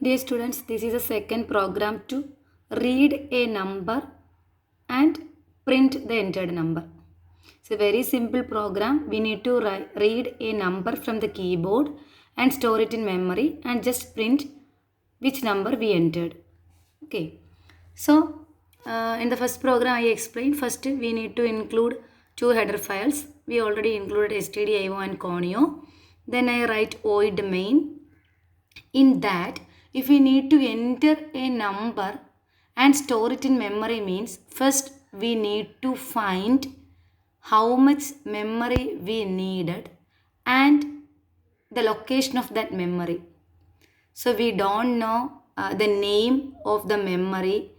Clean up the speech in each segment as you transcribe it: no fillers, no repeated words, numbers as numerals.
Dear students, this is a second program to read a number and print the entered number. It's a very simple program. We need to read a number from the keyboard and store it in memory and just print which number we entered. Okay. So, in the first program I explained, first we need to include two header files. We already included stdio and conio. Then I write void main. In that, if we need to enter a number and store it in memory means first we need to find how much memory we needed and the location of that memory. So we don't know the name of the memory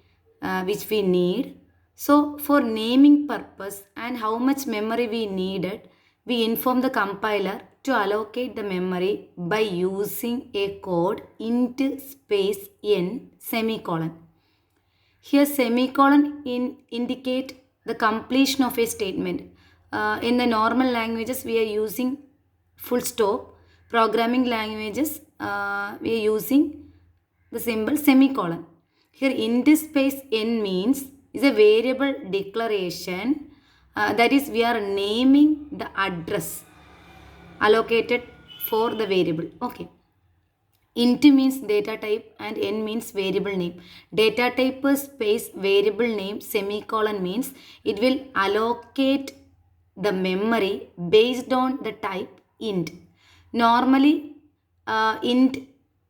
which we need. So for naming purpose and how much memory we needed, we inform the compiler to allocate the memory by using a code int space n semicolon. Here semicolon indicate the completion of a statement. In the normal languages we are using full stop. Programming languages we are using the symbol semicolon. Here int space n means is a variable declaration, that is we are naming the address allocated for the variable. Okay. Int means data type and n means variable name. Data type space variable name semicolon means it will allocate the memory based on the type int. Normally int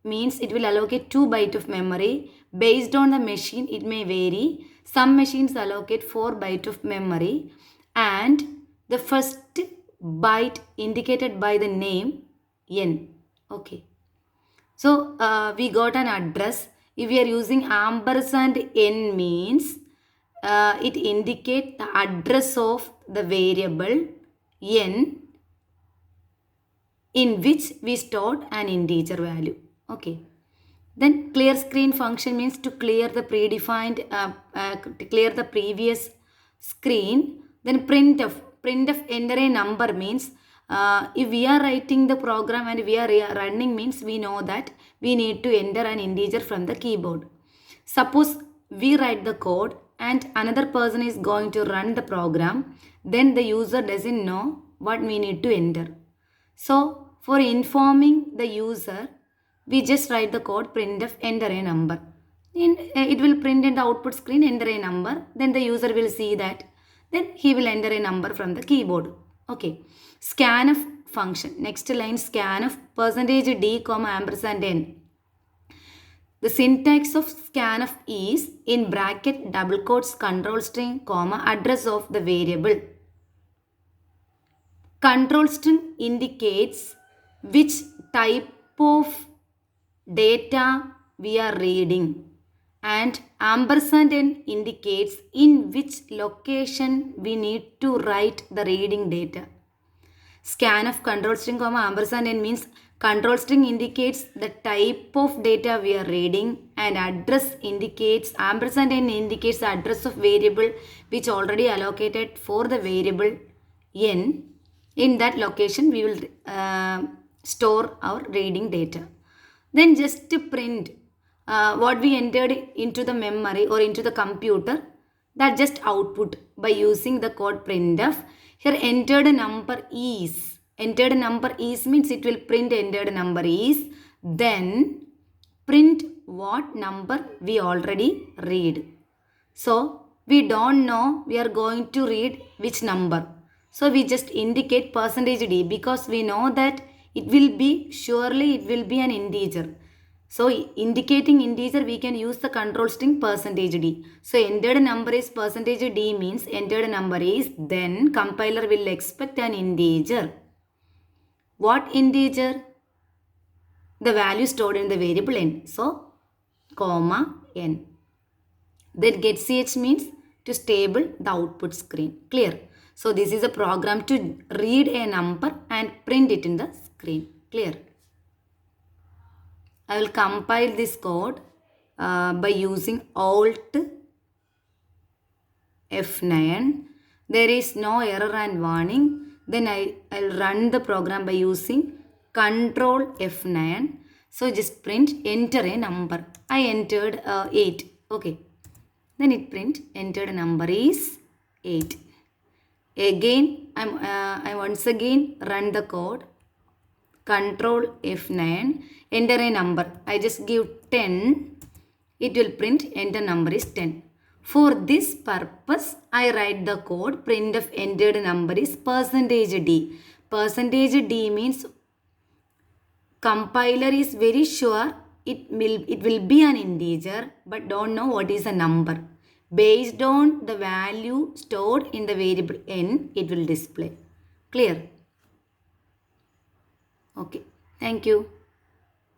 means it will allocate 2 bytes of memory. Based on the machine it may vary. Some machines allocate 4 bytes of memory and the first byte indicated by the name n. Okay. So we got an address. If we are using ampersand n means it indicates the address of the variable n in which we stored an integer value. Okay. Then clear screen function means to clear the predefined, clear the previous screen. Then printf enter a number means if we are writing the program and we are running means we know that we need to enter an integer from the keyboard. Suppose we write the code and another person is going to run the program, then the user doesn't know what we need to enter. So for informing the user, we just write the code printf enter a number. It will print in the output screen enter a number. Then the user will see that. Then he will enter a number from the keyboard. Okay. Scanf function. Next line scanf percentage d comma ampersand n. The syntax of scanf is in bracket double quotes control string comma address of the variable. Control string indicates which type of data we are reading and ampersand n indicates in which location we need to write the reading data. Scanf control string comma ampersand n means control string indicates the type of data we are reading and address indicates ampersand n indicates the address of variable which already allocated for the variable n. In that location we will store our reading data. Then just to print what we entered into the memory or into the computer, that just output by using the code printf. Here entered number is. Entered number is means it will print entered number is. Then print what number we already read. So we don't know we are going to read which number. So we just indicate percentage d because we know that it will be surely it will be an integer. So indicating integer we can use the control string percentage d. So entered number is percentage d means entered number is, then compiler will expect an integer. What integer? The value stored in the variable n. So comma n. Then getch means to stable the output screen. Clear? So this is a program to read a number and print it in the screen. Clear? I will compile this code by using Alt F9. There is no error and warning. Then I'll run the program by using Control F9. So just print enter a number. I entered 8. Okay. Then it print entered number is 8. Again I once again run the code. Control F9. Enter a number. I just give 10. It will print enter number is 10. For this purpose, I write the code printf entered number is %d. %d means compiler is very sure it will be an integer but don't know what is a number. Based on the value stored in the variable n, it will display. Clear? Okay. Thank you.